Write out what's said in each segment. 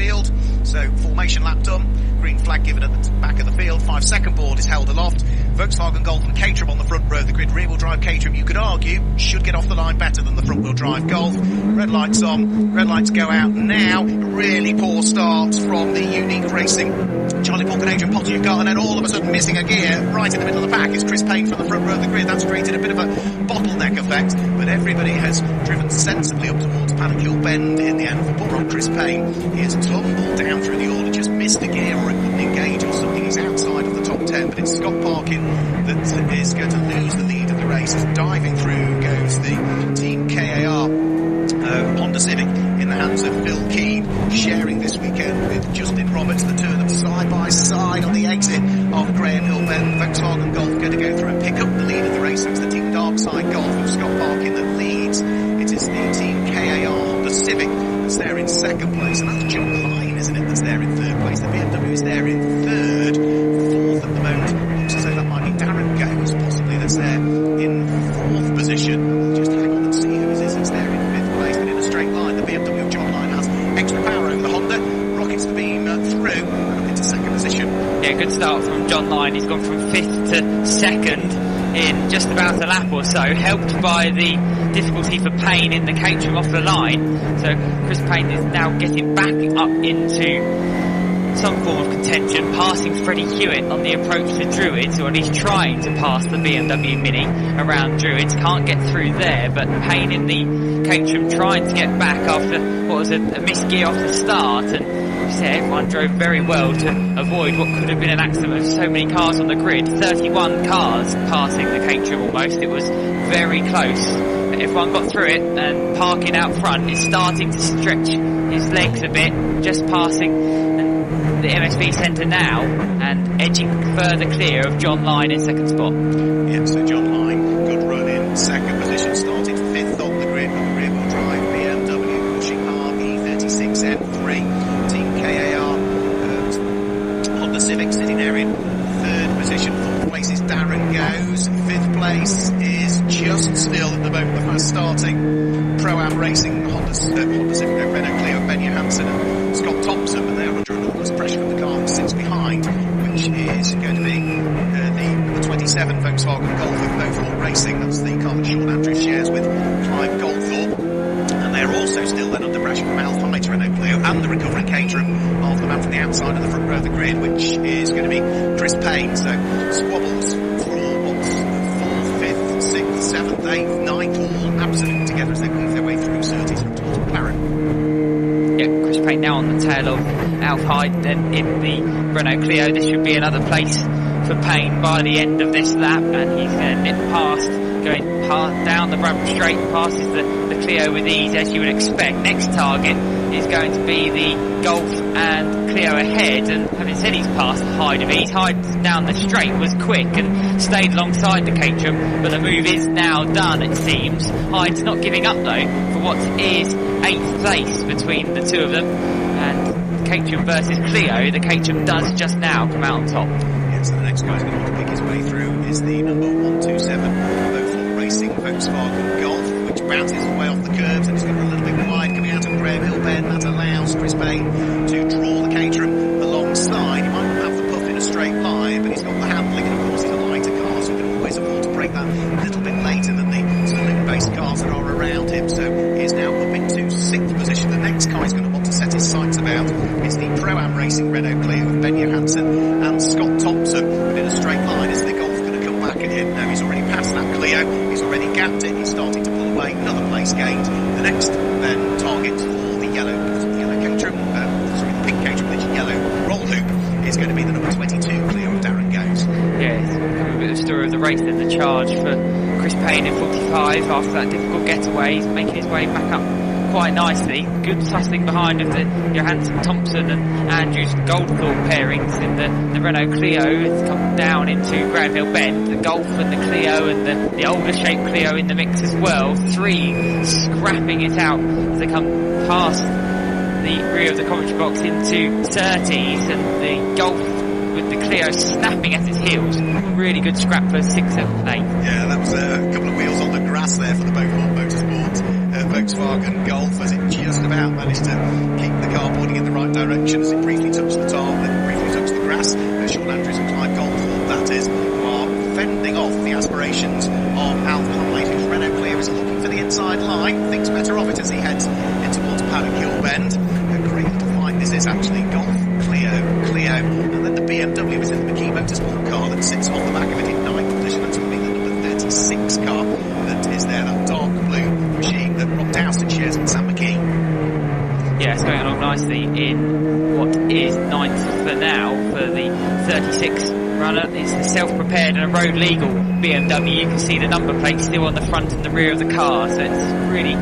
field. So formation lap done, green flag given at the back of the field, 5-second board is held aloft. Volkswagen Golf and Caterham on the front row of the grid. Rear wheel drive Caterham, you could argue, should get off the line better than the front wheel drive Golf. Red lights on, red lights go out now. Really poor start from the Unique Racing Charlie Falcon, Adrian Potter, you've got, and then all of a sudden missing a gear right in the middle of the pack is Chris Payne from the front row of the grid. That's created a bit of a bottleneck effect, but everybody has driven sensibly up towards Paddock Hill Bend in the end. For poor old Chris Payne, he has tumbled down through the order, just missed a gear or it wouldn't engage or something. He's outside of the top 10, but it's Scott Parkin that is going to lose the lead of the race. As diving through goes the Team KAR Honda Civic in the hands of Phil Keane, sharing this weekend with Justin Roberts. The two of them side by side on the exit of Graham Hill Bend. Volkswagen Golf going to go through and pick up the lead of the race. So it's the Team Darkside Golf of Scott Parkin that leads. It is the Team KAR Honda Civic that's there in second place, and that's John Hine, isn't it, that's there in third place. The BMW is there in third, fourth at the moment. Looks as though that might be Darren Goes, possibly, that's there in fourth position. We'll just hang on and see who it is that's there in fifth place, but in a straight line. The BMW of John Hine has extra power over the Honda, rockets the beam through and up into second position. Yeah, good start from John Hine. He's gone from fifth to second in just about a lap or so, helped by the difficulty for Payne in the Caterham off the line. So Chris Payne is now getting back up into some form of contention, passing Freddie Hewitt on the approach to Druids, or at least trying to pass the BMW Mini around Druids. Can't get through there, but Payne in the Caterham trying to get back after what was a missed gear off the start, and everyone drove very well to avoid what could have been an accident with so many cars on the grid. 31 cars passing the Caterham almost. It was very close. Everyone got through it, and Parkin out front is starting to stretch his legs a bit, just passing the MSP centre now and edging further clear of John Line in second spot. Yeah, so John Line, good run in second position, started fifth on the grid with the rear wheel drive BMW pushing hard, E36 M3. Team KAR Honda Civic sitting there in third position. Fourth place is Darren Goes. Fifth place is just still at the moment the fast starting Pro-Am Racing Honda Civic Renault Clio, Ben Johansson and Scott Thompson, and they're under enormous pressure from the car that sits behind, which is going to be the 27 Volkswagen Golf of Beaufort Racing. That's the car that Sean Andrews shares with Clive Goldthorpe. And they're also still then under pressure from Alf Hyde Renault Clio and the recovering Caterham of the man from the outside of the front row of the grid, which is going to be Chris Payne. So squabbles for what's 4th, 5th, 6th, 7th, 8th, 9th, all absolutely together as they weave their way through Surtees from towards McLaren. Yep, Chris Payne now on the tail of Alf Hyde, then in the Renault Clio. This should be another place for Payne by the end of this lap, and he's going to nip past, going down the Bramham Straight, passes the Clio with ease, as you would expect. Next target is going to be the Golf and Clio ahead, and having said he's passed Hyde of ease, Hyde down the straight was quick and stayed alongside the Caterham, but the move is now done, it seems. Hyde's not giving up though for what is 8th place between the two of them, and Caterham versus Clio. The Caterham does just now come out on top. Yes, so the next guy's going to want to pick his way through is the number 127 Beaufort Racing Volkswagen Golf, which bounces his way off the curbs and is going to run a little bit wide coming out of Graham Hill Bend. That allows Chris Payne to draw the Caterham alongside. He might not have the puff in a straight line, but he's got the handling, and of course he's a lighter car, so he can always afford to break that a little bit later than the saloon-based cars that are around him. So he's now up into 6th position. The next guy he's going to want to set his sights about is the Pro-Am Racing Renault Clio with Ben Johansson and Scott Thompson. But in a straight line, is the Golf going to come back at him? No, he's already passed that Clio. He's already gapped it. He's starting to pull away. Another place gained. The next then target for the yellow Caterham, the pink Caterham with its yellow roll hoop is going to be the number 22 Clio of Darren Goes. Yeah, it's become a bit of a story of the race then, the charge for Chris Payne in 45 after that difficult getaway. He's making his way back up quite nicely. Good tussling behind of the Johansson, Thompson and Andrews Goldthorpe pairings in the Renault Clio. It's come down into Graham Hill Bend. The Golf and the Clio and the older shaped Clio in the mix as well. Three scrapping it out as they come past the rear of the commentary box into Surtees, and the Golf with the Clio snapping at its heels. Really good scrap for 6, 7 and 8. Yeah, that was a couple of wheels on the grass there for the Beaufort Motorsport Volkswagen Golf as it just about managed to keep the car pointing in the right direction as it briefly touched the tar, then briefly touched the grass. Sean Andrews and Clive Goldthorpe, that is, who are fending off the aspirations of Alpine, whose Renault Clio is looking for the inside line. Thinks better of it as he heads in towards Paddock Hill Bend. A great little fight this is actually. Golf, Clio, and then the BMW is in the McKee Motorsport car that sits off the back of it in ninth position. That's going to be the number 36 car that is there, that dark blue machine that Rob Dowson shares with Sam McKee. Yeah, it's going along nicely in what is ninth for now for the 36 runner. It's the self-prepared and a road legal BMW. You can see the number plate still on the front and the rear of the car, so it's really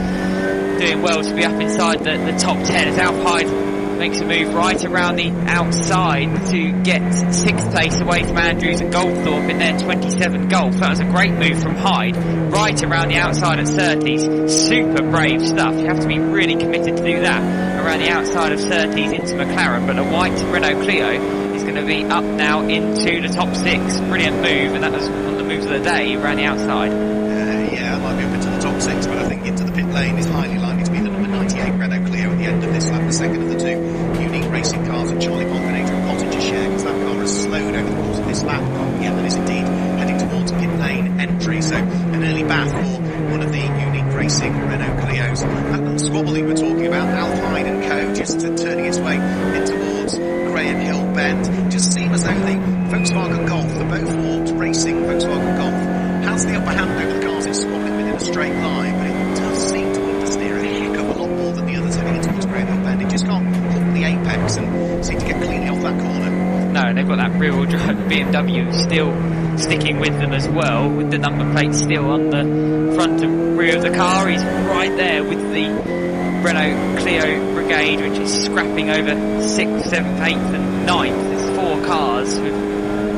doing well to be up inside the top 10 as Alf Hyde makes a move right around the outside to get 6th place away from Andrews and Goldthorpe in their 27 Golf. That was a great move from Hyde, right around the outside at Surtees. Super brave stuff. You have to be really committed to do that around the outside of Surtees into McLaren, but a white Renault Clio is going to be up now into the top 6. Brilliant move, and that was one of the moves of the day around the outside. Yeah, it might be up into the top 6, but I think into the pit lane is highly likely to be the number 98 Renault Clio at the end of this lap, the second of the two unique racing cars that Charlie Pond and Adrian Pottinger share, because that car has slowed over the course of this lap. Yeah, that is indeed heading towards pit lane entry, so an early bath for one of the unique racing Renault Clios. That little squabble we were talking about, Alpine and Co, just turning its way in towards Graham Hill Bend. Just seem as though the Volkswagen Golf, the Beaufort racing Volkswagen Golf, has the upper hand over the cars. It's squabbling within a straight line, but it does seem to understeer a heck of a lot more than the others heading in towards Graham Hill Bend. It just can't hook the apex and seem to get cleanly off that corner. No, they've got that rear-wheel drive BMW still sticking with them as well, with the number plate still on the front and rear of the car. He's right there with the Renault Clio Brigade, which is scrapping over 6th, 7th, 8th and 9th. There's 4 cars with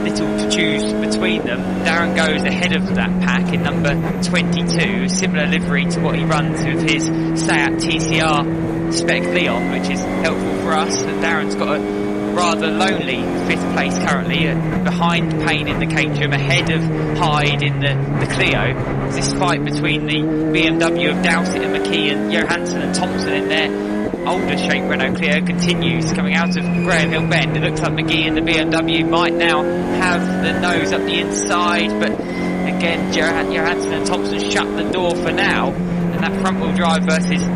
little to choose between them. Darren goes ahead of that pack in number 22, similar livery to what he runs with his Seat TCR Spec Leon, which is helpful for us. And Darren's got a rather lonely 5th place currently, behind Payne in the Caterham, ahead of Hyde in the Clio. This fight between the BMW of Dowsett and McKee and Johansson and Thompson in their older shape Renault Clio continues, coming out of Graham Hill Bend. It looks like McGee and the BMW might now have the nose up the inside, but again Johansson and Thompson shut the door for now, and that front wheel drive versus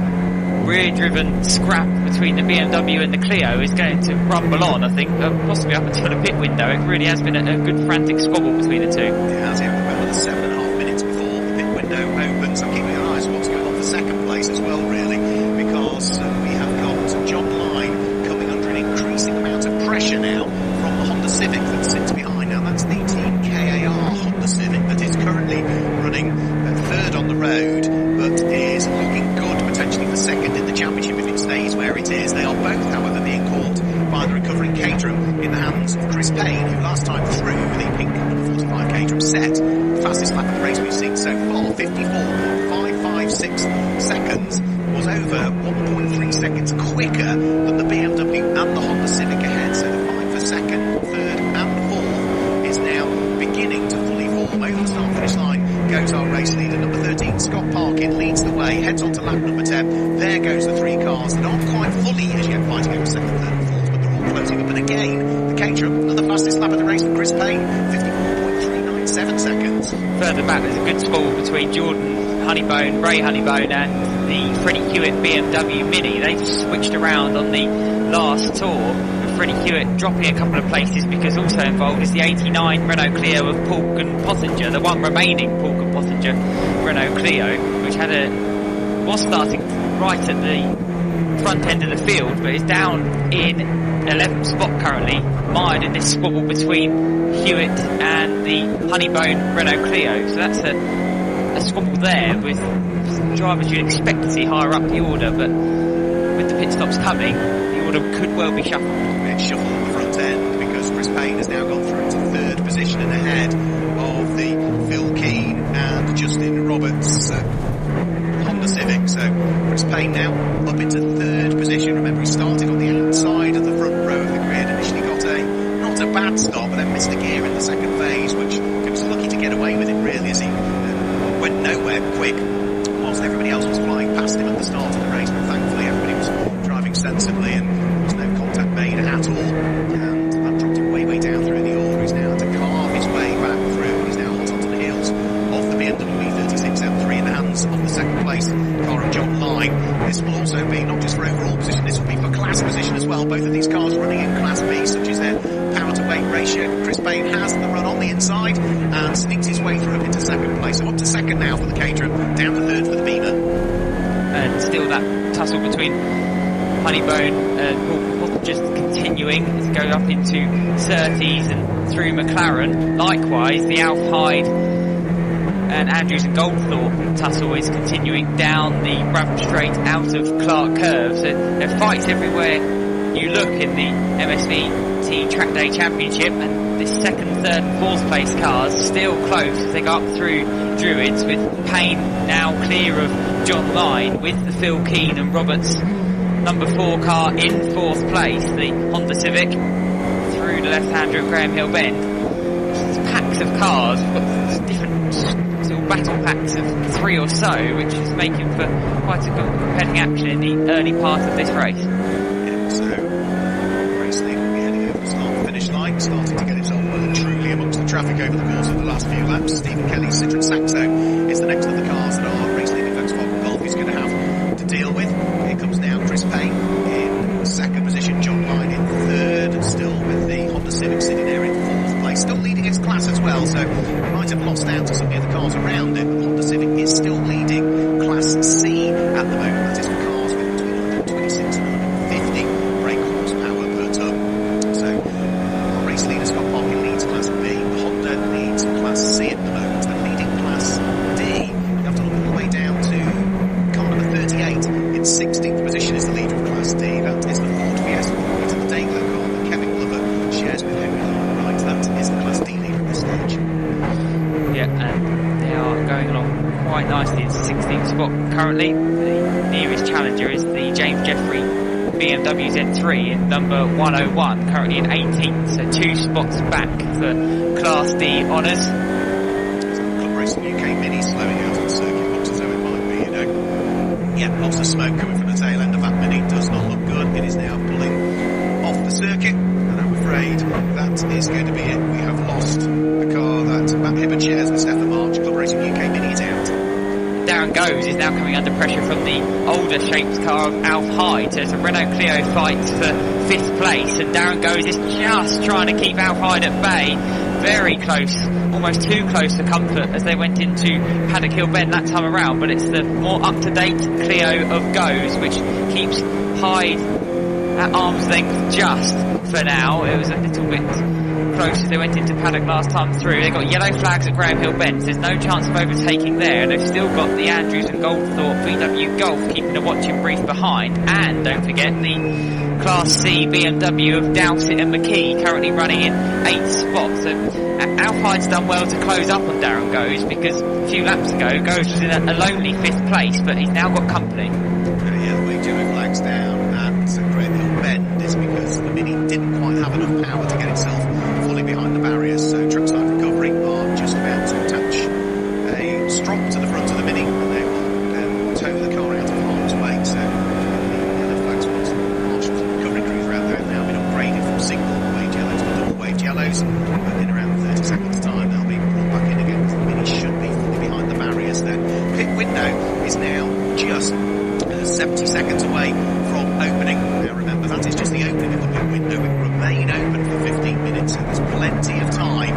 rear driven scrap between the BMW and the Clio is going to rumble on, I think, possibly up until the pit window. It really has been a good frantic squabble between the two. It has, yeah, about another 7.5 minutes before the pit window opens. I'm keeping an eye on what's going on for second place as well, really, because we have got John Line coming under an increasing amount of pressure now from the Honda Civic that sits behind. Now that's the Team KAR Honda Civic that is currently running third on the road, but is looking good potentially for second in the championship if it stays where it is. They are both, however, being caught by the recovering Caterham in the hands of Chris Payne, who last time through the pink number 45 Caterham set the fastest lap of the race we've seen so far, 54.556 seconds, was over 1.3 seconds quicker than the BMW and the Honda Civic ahead. So the fight for second, third and fourth is now beginning to fully form. Over the start finish line goes our race leader, number 13 Scott Parkin leads the way, heads on to lap number 10. There goes the 3 cars that aren't quite fully as yet fighting over second, third and fourth, but they're all closing up. And again, the Caterham, the fastest lap of the race for Chris Payne, 54.397 seconds. Further back, there's a good squabble between Jordan Honeybone, Ray Honeybone and the Freddie Hewitt BMW Mini. They've switched around on the last tour, with Freddie Hewitt dropping a couple of places because also involved is the 89 Renault Clio of Paulk and Pottinger, the one remaining Paulk and Pottinger Renault Clio, which was starting right at the front end of the field, but is down in 11th spot currently, mired in this squabble between Hewitt and the Honeybone Renault Clio. So that's a squabble there with drivers you'd expect to see higher up the order, but with the pit stops coming, the order could well be shuffled. It's shuffled at the front end because Chris Payne has now gone through into third position and ahead of the Phil Keane and Justin Roberts Honda Civic. So Chris Payne now up into third position. Remember, he started on the outside of the front row of the grid, initially got not a bad start, but then missed a gear in the second phase, which he was lucky to get away with it really, as he went nowhere quick whilst everybody else was flying past him at the start of the race. But thankfully everybody handsomely, and there was no contact made at all. And that dropped him way down through the order. He's now had to carve his way back through. He's now hot onto the heels of the BMW 36 M3 in the hands of the second place car of John Line. This will also be not just for overall position, this will be for class position as well. Both of these cars running in Class B, such as their power to weight ratio. Chris Payne has the run on the inside and sneaks his way through into second place. So up to second now for the Caterham, down to third for the Beamer. And still that tussle between Honeybone and Paul just continuing as it goes up into Surtees and through McLaren. Likewise, the Alf Hyde and Andrews and Goldthorpe tussle is continuing down the Bradford Straight out of Clark Curve. So there are fights everywhere you look in the MSVT Track Day Championship, and this second, third and fourth place cars still close as they go up through Druids, with Payne now clear of John Line, with the Phil Keane and Roberts number 4 car in fourth place, the Honda Civic, through the left-hander at Graham Hill Bend. There's packs of cars, we've got different sort of battle packs of 3 or so, which is making for quite a good compelling action in the early part of this race. So, race leader will be heading over the start and finish line, starting to get himself well and truly amongst the traffic over the course of the last few laps. Stephen Kelly's Citroen Saxo is the next of the cars that our race leading Volkswagen Golf is going to have to deal with. Here comes now Chris Payne in second position, John Line in third, still with the Honda Civic sitting there in fourth place, still leading its class as well, so he might have lost out to some of the other cars around it, but the Honda Civic is still leading Class C at the moment. That is for cars with between 126 and 150 brake horsepower per tonne. So our race leader Scott Parkin leads Class B, the Honda leads Class C at the moment, and leading Class D. You have to look all the way down to car number 38 in 16th position is the leader of Class D. That is the Ford Fiesta, it's the Daimler car that Kevin Glover shares with Henry Wright. That is the Class D leader at this stage. Yeah, and they are going along quite nicely in 16th spot currently. The nearest challenger is the James Jeffrey BMW Z3 in number 101, currently in 18th, so 2 spots back for Class D honours. Club Racing UK Mini slowing out on the circuit box as though it might be, you know. Yeah, lots of smoke coming from the tail end of that Mini, does not look good. It is now pulling off the circuit, and I'm afraid that is going to be it. We have lost the car that Matt Hibbert shares with Stefan March. Club Racing UK Mini is out. Darren Goes is now coming under pressure from the older shaped car of Alf Hyde. So it's a Renault Clio fight for 5th place, and Darren Goes is just trying to keep Alf Hyde at bay. Very close, almost too close for comfort as they went into Paddock Hill Bend that time around, but it's the more up-to-date Clio of Goes which keeps Hyde at arm's length just for now. It was a little bit close as they went into Paddock last time through. They got yellow flags at Graham Hill Bend. There's no chance of overtaking there, and they've still got the Andrews and Goldthorpe VW Golf keeping a watching brief behind. And don't forget the Class C BMW of Dowsett and McKee currently running in 8th spot. So Alf Hyde's done well to close up on Darren Goes, because a few laps ago Goes was in a lonely 5th place, but he's now got company. Yeah, the way yellow flags down at Graham Hill Bend is because the Mini didn't quite have enough power to get itself fully behind the barriers, so Trackside Recovery are just about to attach a strop to the front of the Mini, and they will tow the car out of harm's way. So the yellow flags ones, marshals and recovery crews around there have now been upgraded from single wage yellows to double wage yellows, but in around 30 seconds time they'll be brought back in again, because the Mini should be fully behind the barriers then. Pit window is now just 70 seconds away from opening. Now remember, that is just the opening of the pit window. It will remain open for 15 minutes, so there's plenty of time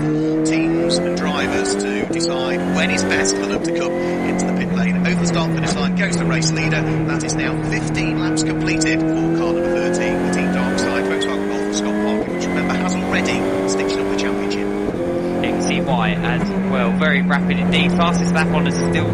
for teams and drivers to decide when is best for them to come into the pit lane. Over the start finish line goes the race leader. That is now 15 laps completed for car number 13, the Team Darkside Volkswagen Golf for Scott Parkin, which remember has already stitched up the championship. You can see why as well. Very rapid indeed. Fastest lap on is still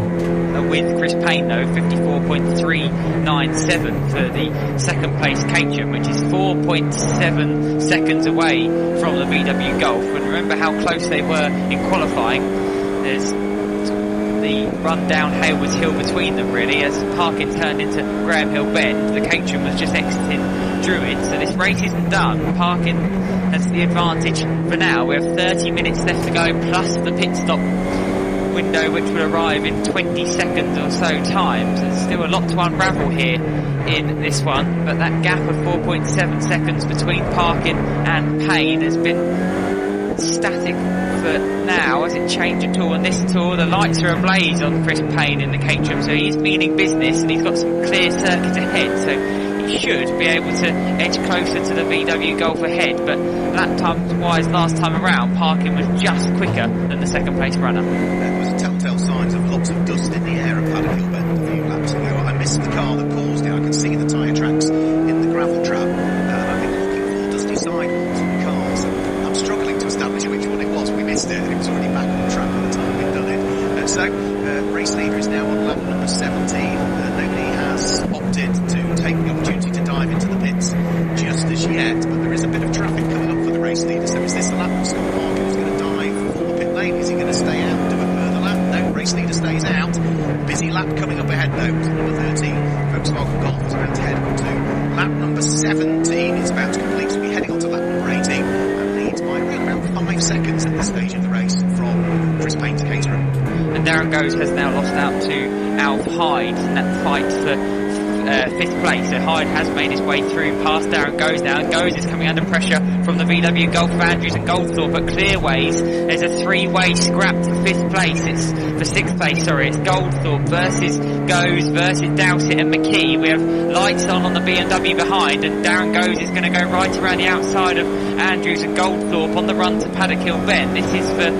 with Chris Payne though, 54.397 for the second place Caterham, which is 4.7 seconds away from the VW Golf. And remember how close they were in qualifying. There's the run down Hayward's Hill between them really, as Parkin turned into Graham Hill Bend. The Caterham was just exiting Druid, so this race isn't done. Parkin has the advantage for now. We have 30 minutes left to go, plus the pit stop window window which will arrive in 20 seconds or so time. So there's still a lot to unravel here in this one, but that gap of 4.7 seconds between Parkin and Payne has been static for now. Has it changed at all on this tour? The lights are ablaze on Chris Payne in the Caterham, so he's meaning business and he's got some clear circuit ahead, so he should be able to edge closer to the VW Golf ahead. But lap time wise last time around, Parkin was just quicker than the second place runner. There was telltale signs of lots of dust in the air at Paddock Bend a few laps ago. I missed the car that caused it. I could see the tyre tracks in the gravel trap. I've been looking for dusty sidewalks and cars. I'm struggling to establish which one it was. We missed it and it was already back on the track by the time we'd done it. So race leader is now on lap number 17. Nobody has opted to take the opportunity to dive into the pits just as yet, but there is a bit of traffic coming up for the race leader. So is this the lap of Scott Parkin who's going to dive for the pit lane? Is he going to stay out and do a further lap? No, race leader stays out. Busy lap coming up ahead though. Number 13, Volkswagen Golf is about to head on to lap number 17. It's about to complete, so we're heading on to lap number 18 and leads by around 5 seconds at this stage of the race from Chris Payne to Caterham. And Darren Goes has now lost out to Alf Hyde in that fight for fifth place. So Hyde has made his way through past Darren Goes now, and Goes is coming under pressure from the VW Golf of Andrews and Goldthorpe at Clearways. There's a three-way scrap for fifth place. It's for sixth place, sorry. It's Goldthorpe versus Goes versus Dowsett and McKee. We have lights on the BMW behind, and Darren Goes is going to go right around the outside of Andrews and Goldthorpe on the run to Paddock Hill Bend. This is for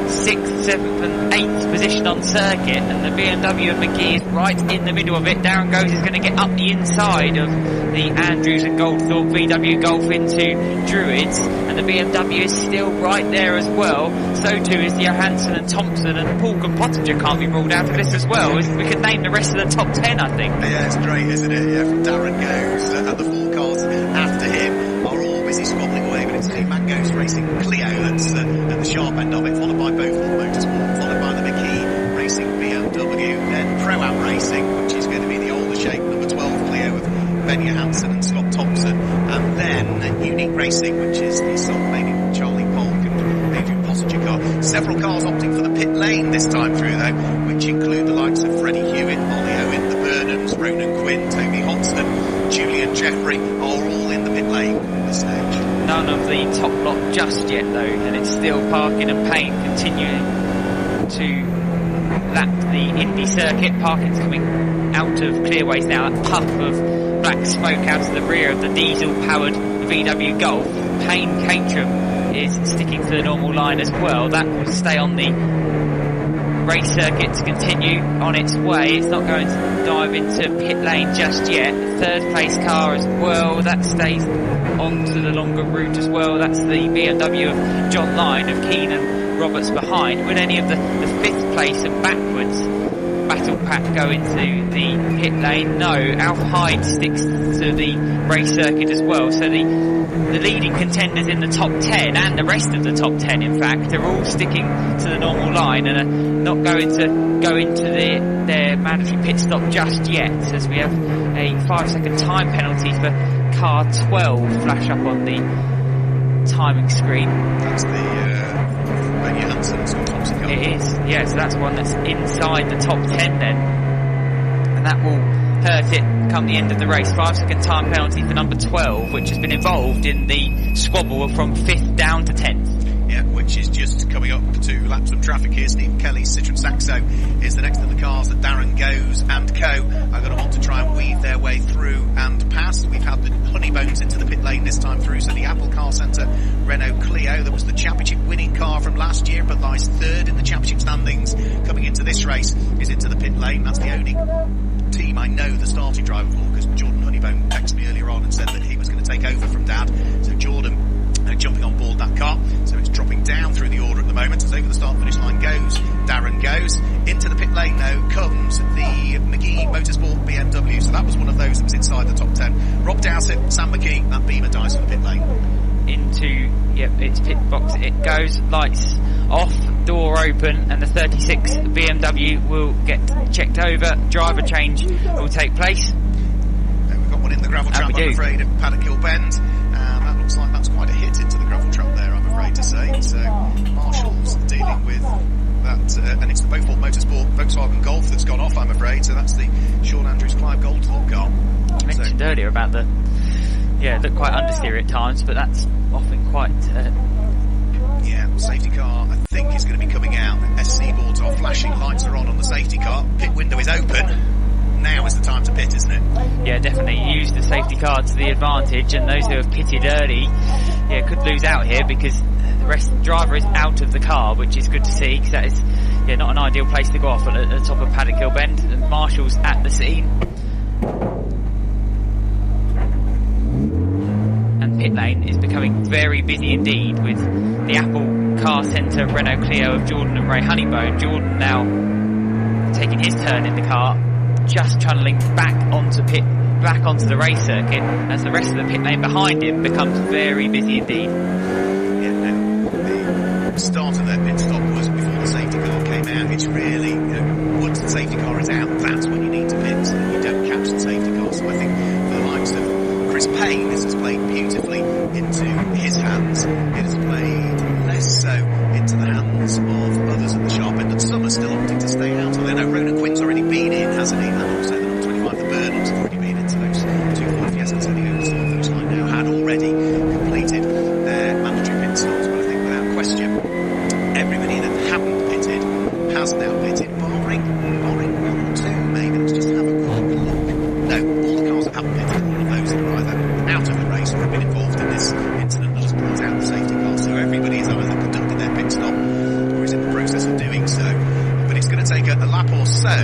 6th, 7th and 8th position on circuit, and the BMW of McGee is right in the middle of it. Darren Goes is going to get up the inside of the Andrews and Goldthorpe VW Golf into Druids, and the BMW is still right there as well. So too is Johansson and Thompson, and Paul and Pottinger can't be ruled out of this as well. We could name the rest of the top 10, I think. Yeah, it's great, isn't it? Yeah, from Darren Goes and the four cars after him are all busy squabbling away, but it's Team Matt Goes Racing Clio that's at the sharp end of it, followed by Beaufort Motorsport, followed by the McKee Racing BMW, then Pro-Am Racing, which is going to be the older shape, number 12 Clio of Ben Johansson and Scott Thompson, and then Unique Racing, which is the sort of maybe Charlie Polk and Adrian Pottinger car. Several cars opting for the pit lane this time through though, which include the likes of Freddie Hewitt, Ollie Owen, the Burnhams, Ronan Quinn, Toby Hodgson, Julian Jeffrey are all in the pit lane at this stage. None of the top lot just yet though, and it's still Parkin and Payne continuing to lap the Indy circuit. Parkin's coming out of Clearways now, that puff of black smoke out of the rear of the diesel powered VW Golf. Payne Caterham is sticking to the normal line as well. That will stay on the race circuit to continue on its way. It's not going to dive into pit lane just yet. Third place car as well, that stays onto the longer route as well. That's the BMW of John Lyon of Keane and Roberts behind. Would any of the fifth place and backwards battle pack go into the pit lane? No, Alf Hyde sticks to the race circuit as well. So the leading contenders in the top 10 and the rest of the top 10 in fact are all sticking to the normal line and are not going to go into their mandatory pit stop just yet, as we have a 5-second time penalty for car 12 flash up on the timing screen. That's the Ben Johansson and Scott Thompson car. It is, yeah, so that's one that's inside the top 10 then, and that will hurt it come the end of the race. 5-second time penalty for number 12, which has been involved in the squabble from 5th down to 10th. Yeah, which is just coming up to lap some traffic here. Stephen Kelly's Citroen Saxo is the next of the cars that Darren Goes and co are going to want to try and weave their way through and past. We've had the Honeybones into the pit lane this time through, so the Apple Car Centre Renault Clio, that was the championship winning car from last year but lies third in the championship standings coming into this race, is into the pit lane. That's the only team I know the starting driver for, because Jordan Honeybone texted me earlier on and said that he was going to take over from Dad. So Jordan jumping on board that car, so it's dropping down through the order at the moment. As over the start finish line goes Darren Goes. Into the pit lane though comes the McGee Motorsport BMW, so that was one of those that was inside the top 10. Rob Dowsett, Sam McGee, that Beamer dies for the pit lane. Into, yep, its pit box it goes, lights off, door open, and the 36 BMW will get checked over. Driver change will take place. We've got one in the gravel trap, I'm afraid, at Paddock Hill Bend. That looks like that's quite a hit into the gravel trap there, I'm afraid to say. So Marshall's dealing with and it's the Beaufort Motorsport Volkswagen Golf that's gone off, I'm afraid. So that's the Sean Andrews Clive Goldthorpe car. You mentioned earlier about it looked quite understeer at times, but that's often quite. Safety car, I think, is going to be coming out. SC boards are flashing, lights are on the safety car. Pit window is open. Now is the time to pit, isn't it? Yeah, definitely. Use the safety car to the advantage, and those who have pitted early, could lose out here because the driver is out of the car, which is good to see because that is not an ideal place to go off at the top of Paddock Hill Bend. And Marshall's at the scene. And pit lane is becoming very busy indeed with the Apple Car Centre Renault Clio of Jordan and Ray Honeybone. Jordan now taking his turn in the car, just channelling back onto the race circuit as the rest of the pit lane behind him becomes very busy indeed. The start of their pit stop was before the safety car came out. It's really, once the safety car is out, that's when you need to pit, so that you don't catch the safety car. So I think for the likes of Chris Payne, this has played beautifully into his hands. It has played less so into the hands of others at the sharp end, and some are still opting to stay out. I know Ronan Quinn's already been in, hasn't he? And also the 25, the Burnham's have already been into those 2 Fiestas heading over to the finish line now, had already completed their mandatory pit stops. But I think without question, everybody that hadn't pitted has now pitted, barring 1 or 2 maybe. Let's just have a quick look. No, all the cars that haven't pitted, all of those that are either out of the race or have been involved in this incident that has brought out the safety car. So everybody has either conducted their pit stop or is in the process of doing so. But it's going to take a lap or so,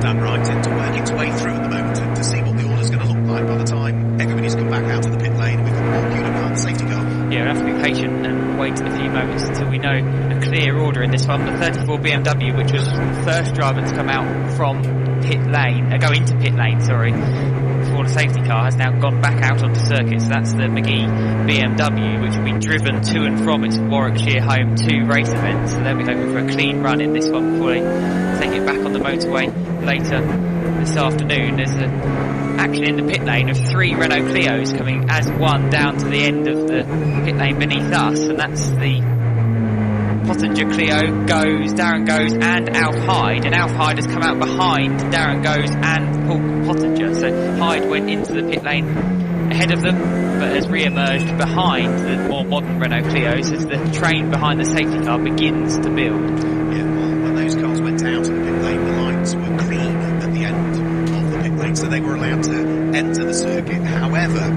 Dan Wright, to work its way through at the moment to see what the order's going to look like by the time everybody's come back out of the pit lane and we've got more queued up behind the safety car. Yeah, we'll have to be patient and wait a few moments until we know a clear order in this one. The 34 BMW, which was the first driver to come out from go into pit lane, before the safety car, has now gone back out onto circuit. So that's the McGee BMW, which will be driven to and from its Warwickshire home to race events. So they'll be hoping for a clean run in this one before they take it back on the motorway later this afternoon. There's action in the pit lane of 3 Renault Clios coming as one down to the end of the pit lane beneath us, and that's the Pottinger Clio, Darren Goes and Alf Hyde, and Alf Hyde has come out behind Darren Goes and Paul Pottinger. So Hyde went into the pit lane ahead of them, but has re-emerged behind the more modern Renault Clios as the train behind the safety car begins to build. Yeah, well, when those cars went out of the pit lane, the lights were green at the end of the pit lane, so they were allowed to enter the circuit. However,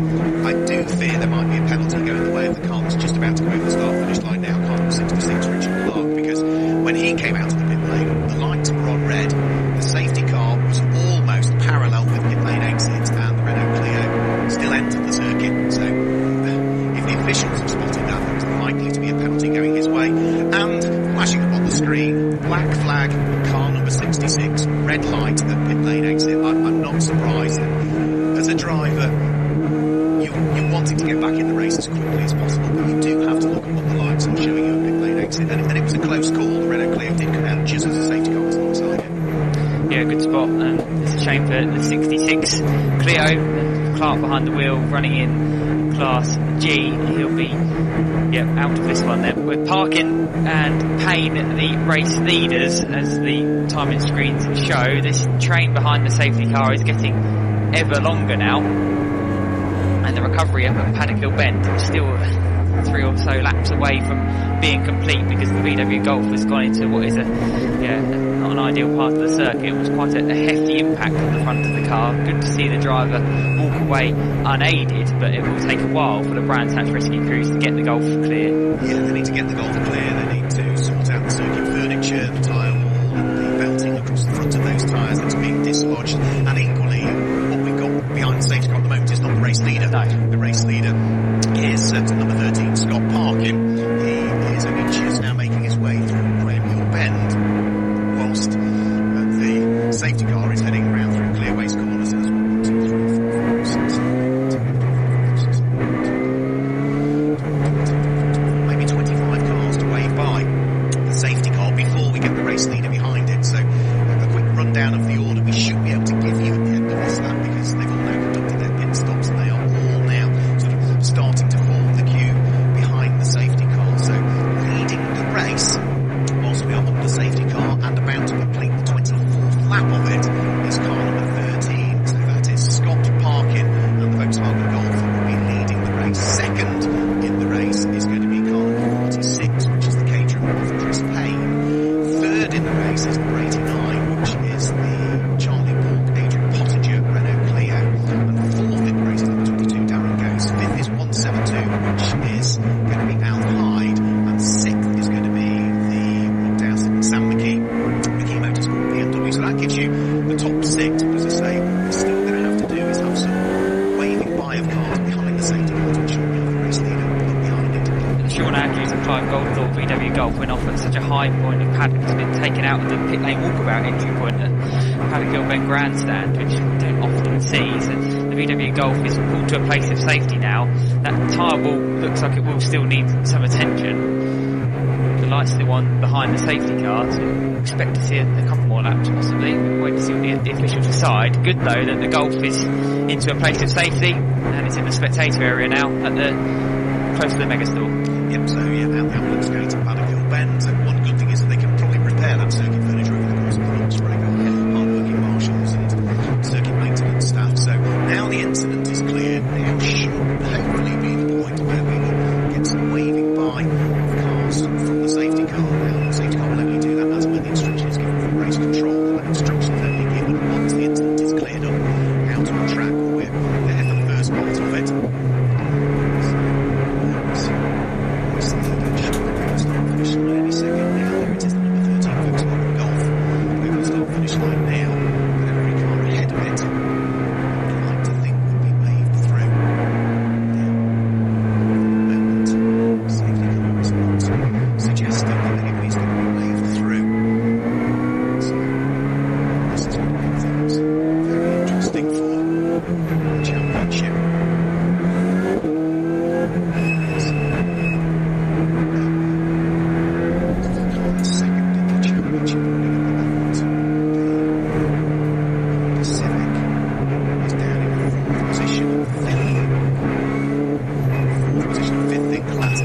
I do fear there might be a penalty going the way of the car that's just about to go over the start-finish line now, car number 66, Richard Clark, because when he came out of the pit lane, the lights were on red, the safety car was almost parallel with pit lane exit, and the Renault Clio still entered the circuit. So if the officials have spotted that, there's likely to be a penalty going his way. And flashing up on the screen, black flag, car number 66, red light at pit lane exit. I'm not surprised that as a driver, you're wanting to get back in the race as quickly as possible, but you do have to look at what the lights are showing you at pit lane exit. And it was a close call. The Renault Clio did come out just as the safety car was alongside it. Yeah, good spot, and it's a shame for the 66 Clio. Clark behind the wheel, running in Class G. He'll be out of this one then. We're Parkin and Payne, the race leaders, as the timing screens show. This train behind the safety car is getting ever longer now, and the recovery up at Paddock Hill Bend is still 3 or so laps away from being complete because the VW Golf has gone into what is not an ideal part of the circuit. It was quite a hefty impact on the front of the car. Good to see the driver walk away unaided, but it will take a while for the Brands Hatch rescue crews to get the Golf clear. Yeah, they need to get the Golf clear. They need to sort out the circuit furniture, the tyre wall, and the belting across the front of those tyres that's being dislodged. And equally, what we've got behind the safety car at the moment is not the race leader. No. The race leader is number 13, Scott Parkin. He is only just now making his way through Graham Hill Bend, whilst the safety car is heading around through clear waste corners as 1, 2, 3, 4, 5, 6, 7, maybe 25 cars to wave by the safety car before we get the race leader behind it. So a quick rundown of the order we should be able to give you at the end of this lap, because they've all now conducted their pit stops and they are all now sort of starting to form the queue Andrews and Clive Goldthorpe VW Golf went off at such a high point of paddock. It's been taken out of the pit lane walkabout entry point at Paddock Hill Bend Grandstand, which you don't often see. So the VW Golf is pulled to a place of safety now. That tyre wall looks like it will still need some attention. The light's still on behind the safety car, so expect to see a couple more laps possibly. Wait to see what the officials decide. Good though that the Golf is into a place of safety and it's in the spectator area now at the close to the megastore. Yep, so yeah, now the ambulance going to Paddock Hill Bend. And one good thing is that they can probably repair that circuit furniture over the course of the months. Hard-working marshals and circuit maintenance staff. So now the incident is cleared. Now should hopefully be the point where we will get some waving by cars from the safety car. Now the safety car will only do that as when the instruction is given from race control. And that instruction is only given once the incident is cleared up out on track. We're at the first part of it.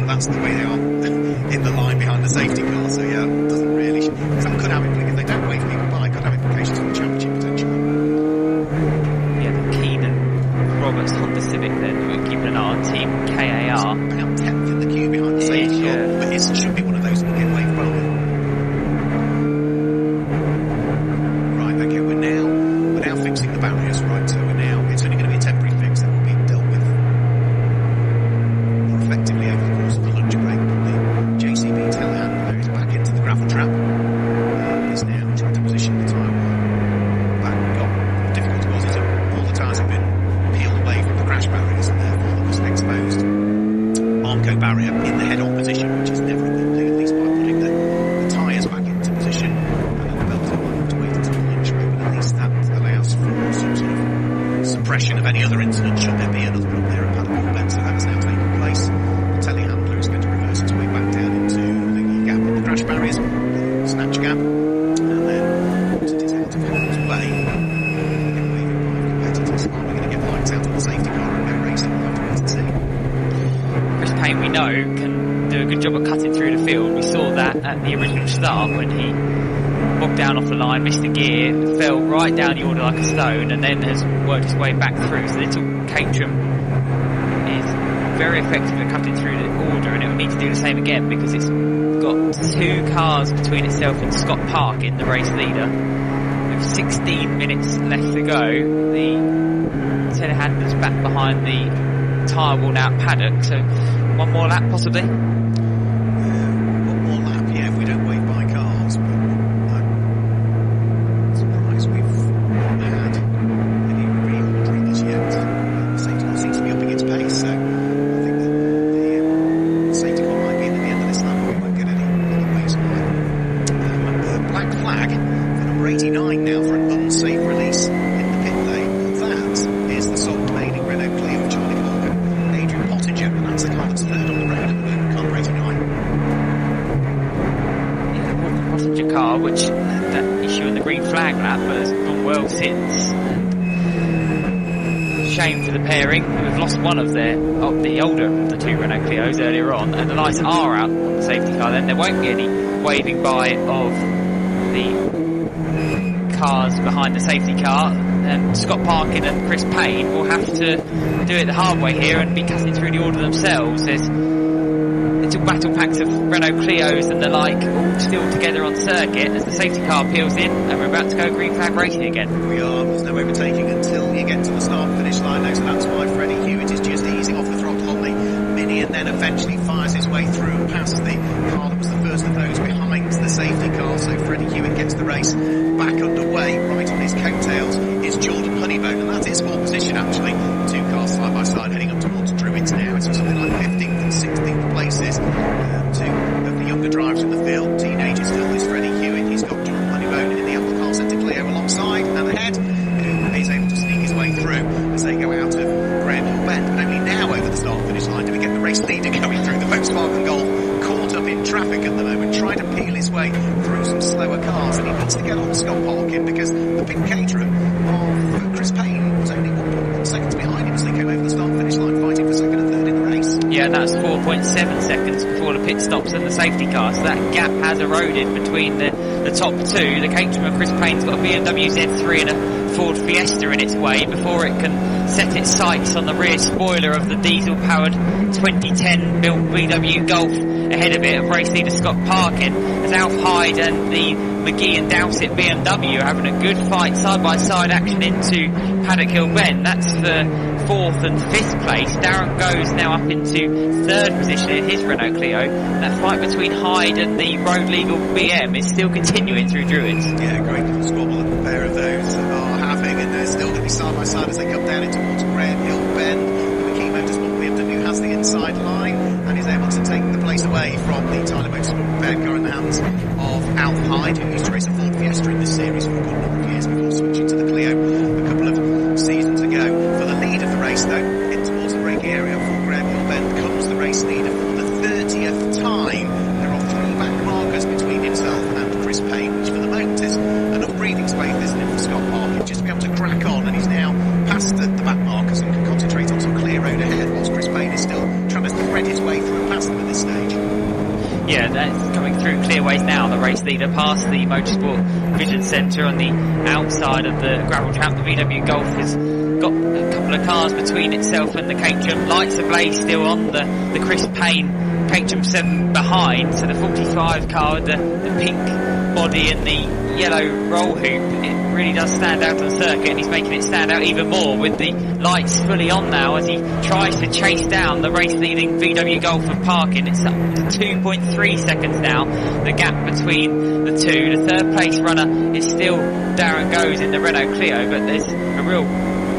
That's the way they are in the line behind the safety car. So yeah, it doesn't really. That could have implications. If they don't wave people by, could have implications for the championship potentially. Yeah, the Keenan Roberts Honda Civic then, we're keeping an eye on Team KAR. About 10th in the queue behind the safety car, but it should be one of those that will get waved by. Right, okay, we're now fixing the barriers. Right, so it's only going to be a temporary fix that will be dealt with more effectively over the course of the lunch break. But the JCB telehandler is back into the gravel trap. Is now trying to position the tyre wall back. The difficulty was that all the tyres have been peeled away from the crash barriers, and therefore there was an exposed Armco barrier in the head-on position, which is never a good thing, at least by putting the tyres back into position. And then the Belgian will have to wait until the lunch break, but at least that allows for some sort of suppression of any other incident should there be another one there at Paddock Hill Bend. So that's now taken place. The telehandler is going to reverse its way back down into the gap in the crash barriers, the snatch gap, and then once it is out of harm's way, we're going to wave it by competitors. Are we going to get lights out of the safety car and go racing? We'll have to wait and see. Chris Payne, we know, can do a good job of cutting through the field. We saw that at the original start when he bogged down off the line, missed the gear, fell right down the order like a stone, and then has worked his way back through. So little Caterham is very effective at cutting through the order, and it will need to do the same again because it's got 2 cars between itself and Scott Park in the race leader. With 16 minutes left to go, the telehandler's back behind the tyre wall now at Paddock, so one more lap possibly. One more lap, yeah, if we don't wave by cars, but I'm surprised we've not had any reordering as yet. The safety car seems to be upping its pace, so I think that the safety car might be at the end of this lap, but we won't get any waves by. Black flag for number 89 now for an unsafe release in the pit lane. That is the sole remaining Renault Clio of Charlie Morgan, Adrian Pottinger, and that's the car that's third on the road at the moment, car 89. Yeah, the Pottinger car, which had that issue in the green flag lap, but has gone well since. Shame for the pairing. We've lost one of the older of the 2 Renault Clios earlier on, and the lights are out on the safety car. Then there won't be any waving by of the cars behind the safety car, and Scott Parkin and Chris Payne will have to do it the hard way here and be cutting through the order themselves. There's little battle packs of Renault Clios and the like all still together on circuit as the safety car peels in, and we're about to go green flag racing again. We are. There's no overtaking until you get to the start finish line now, so that's why Freddie Hewitt is just easing off the throttle on the Mini and then eventually fires his way through and past the car that was the first of those behind the safety car. So Freddie Hewitt gets the race back underway. Right on his coattails is Jordan Honeybone, and that's his pole position actually. 2 cars side by side heading up towards Druids now. It's something like 15th and 16th places. race leader going through. The Volkswagen Golf caught up in traffic at the moment, trying to peel his way through some slower cars, and he needs to get on Scott Parkin because the big caterer of Chris Payne was only 1.1 seconds behind him as they came over the start-finish line, fighting for second and third in the race. Yeah, that's 4.7 seconds before the pit stops and the safety car, so that gap has eroded between the top two. The caterer of Chris Payne's got a BMW Z3 and a Ford Fiesta in its way before it can set its sights on the rear spoiler of the diesel-powered 2010 built VW Golf ahead of it, of race leader Scott Parkin, as Alf Hyde and the McGee and Dowsett BMW are having a good fight, side-by-side action into Paddock Hill Bend. That's for 4th and 5th place. Darren goes now up into 3rd position in his Renault Clio. That fight between Hyde and the road legal BM is still continuing through Druids. Yeah, great little squabble that the pair of those are having, and they're still going to be side by side as they come down into towards Graham Hill Bend. The McGee Motorsport BMW has the inside line and is able to take the place away from the Tyler Motorsport prepared car in the hands of Alf Hyde, who used to race a Ford Fiesta in this series for a good number of years before switching to the Clio a couple of seasons ago. For the lead of the race, though, in towards the braking area for Graham Hill Bend comes the race leader for the 30th time. There are 3 back markers between himself and Chris Payne, which for the moment is enough breathing space, isn't it, for Scott Parkin just to be able to crack on, and he's now past the back markers and can concentrate on some clear road ahead, whilst Chris Payne is still trying to thread his way through past them at this stage. Yeah, that's coming through clearways now. The race leader past the Motorsport Vision Centre on the outside of the gravel trap. The VW Golf has got a couple of cars between itself and the Caterham. Lights ablaze still on the Chris Payne Caterham 7 behind. So the 45 car with the pink body and the yellow roll hoop, it really does stand out on the circuit, and he's making it stand out even more with the lights fully on now as he tries to chase down the race leading VW Golf of Parkin. It's up to 2.3 seconds now, the gap between the two. The 3rd place runner is still Darren Goes in the Renault Clio, but there's a real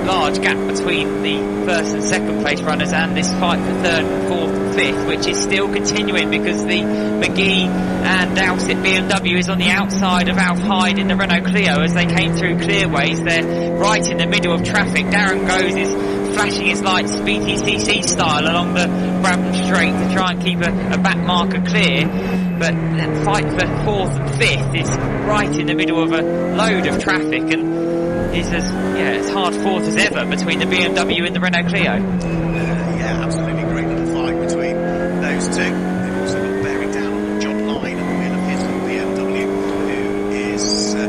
large gap between the 1st and 2nd place runners and this fight for 3rd, 4th and 5th, which is still continuing because the McGee and Dowsett BMW is on the outside of Alf Hyde in the Renault Clio as they came through clearways. They're right in the middle of traffic. Darren Goes is flashing his lights BTCC style along the Brabham Straight to try and keep a back marker clear, but the fight for 4th and 5th is right in the middle of a load of traffic, and is as hard fought as ever between the BMW and the Renault Clio. Yeah, absolutely great little fight between those two. They've also got bearing down on John Line at the wheel of his BMW, who is a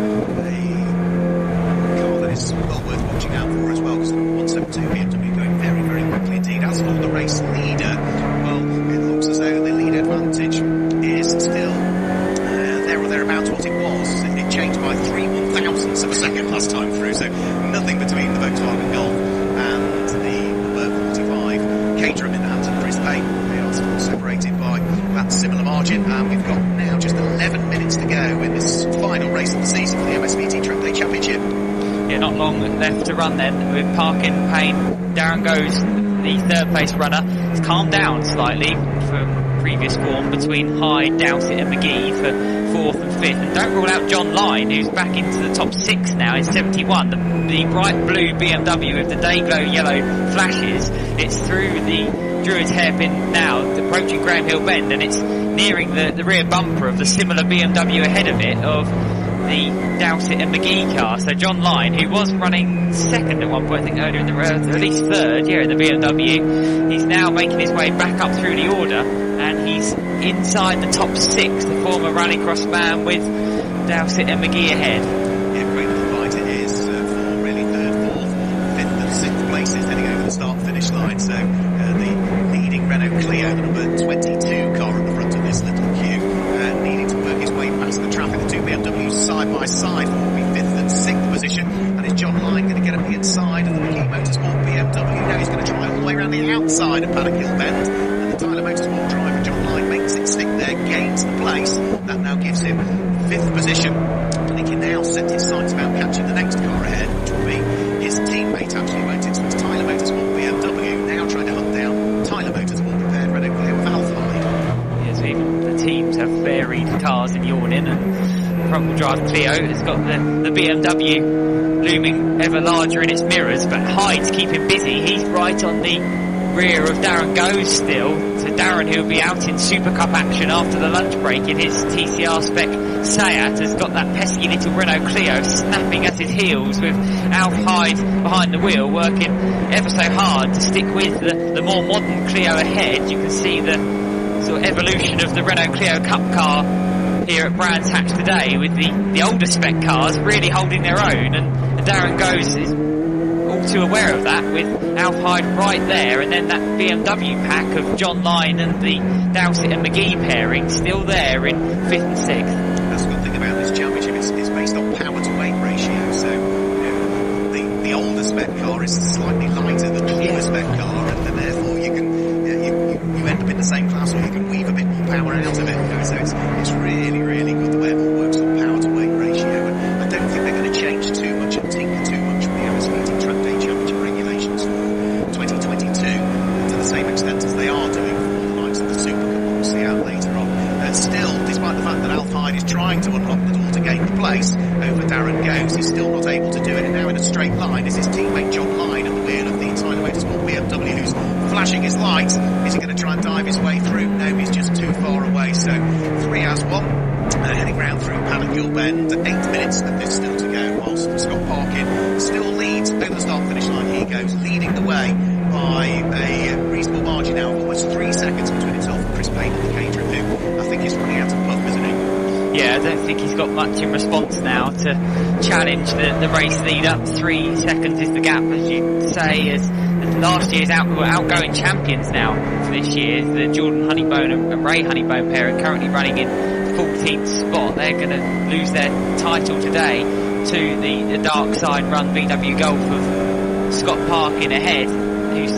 car that is well worth watching out for as well, because the 172 BMW going very, very quickly indeed. As for the race leader, well, it looks as though the lead advantage is still there or thereabouts what it was. It changed by 3/1000ths of a second last time through, so nothing between the Volkswagen Golf and the number 45 Caterham in the hands of Chris Payne. They are still separated by that similar margin, and we've got now just 11 minutes to go in this final race of the season for the MSBT Track Day Championship. Yeah, not long left to run then, with Parkin, Payne, Darren Goes, the 3rd place runner. It's calmed down slightly from previous form between Hyde, Dowsett and McGee for 4th and 5th. And don't rule out John Line, who's back into the top 6 now in 71. The bright blue BMW with the day-glow yellow flashes. It's through the Druids hairpin now, approaching Graham Hill Bend, and it's nearing the rear bumper of the similar BMW ahead of it, of the Dowsett and McGee car. So John Line, who was running 2nd at one point, I think earlier in the race, at least 3rd, in the BMW, he's now making his way back up through the order, and he's inside the top 6, the former rallycross man, with Dowsett and McGee ahead. Yeah, great little fight it is for really 3rd, 4th, 5th and 6th places heading over the start-finish line. So the leading Renault Clio, the number 22 car at the front of this little queue, needing to work his way past the traffic. The 2 BMWs side by side for will be 5th and 6th position. And is John Line going to get up the inside of the McGee Motorsport BMW? Now he's going to try all the way around the outside of Paddock Hill Bend. And the Tyler Motorsport driver, John Line, makes it stick there, gains the place. That now gives him 5th position. And he can now set his sights about catching the next car ahead, which will be his teammate, actually, won't it? So it's Tyler Motorsport BMW now trying to hunt down Tyler Motorsport prepared Renault Clio with Alf Hyde. Yes, even the teams have varied cars in yawning, and front-wheel drive Clio has got the BMW looming ever larger in its mirrors, but Hyde's keeping busy. He's right on the rear of Darren Goes still. So Darren, who'll be out in Super Cup action after the lunch break in his TCR spec Seat, has got that pesky little Renault Clio snapping at his heels with Alf Hyde behind the wheel, working ever so hard to stick with the more modern Clio ahead. You can see the sort of evolution of the Renault Clio Cup car here at Brands Hatch today, with the older spec cars really holding their own, and Darren Goes is all too aware of that, with Alf Hyde right there, and then that BMW pack of John Lyne and the Dowsett and McGee pairing still there in 5th and 6th. That's the good thing about this championship, it's based on power to weight ratio, so the older spec car is slightly lighter than the newer spec car, and therefore you end up in the same class, or you can weave a bit more power out of it. So it's really, really good the way it all works on power to weight ratio, and I don't think they're going to change too much and tinker too much with the Airspeeding Track Day Championship regulations for 2022 to the same extent as they are doing for the likes of the Super Cup we'll see out later on. Still, despite the fact that Alf Hyde is trying to unlock the door to gain the place over Darren Goes, he's still not able to do it, and now in a straight line is his teammate John Lyne at the wheel of the Tyler Motorsport BMW, who's flashing his lights. Is he going to try and dive his way through? No, he's just too far away, so 3 as 1. Heading round through Paddock Hill Bend, 8 minutes of this still to go, whilst Scott Parkin still leads over the start finish line. He goes leading the way by a reasonable margin now of almost 3 seconds between himself and Chris Payne in the caterer, who I think is running out of puff, isn't he? Yeah, I don't think he's got much in response now to challenge the race lead up. 3 seconds is the gap, as you say, as last year's outgoing champions now for this year. The Jordan Honeybone and Ray Honeybone pair are currently running in 14th spot. They're going to lose their title today to the Dark Side Run VW Golf of Scott Parkin ahead, who's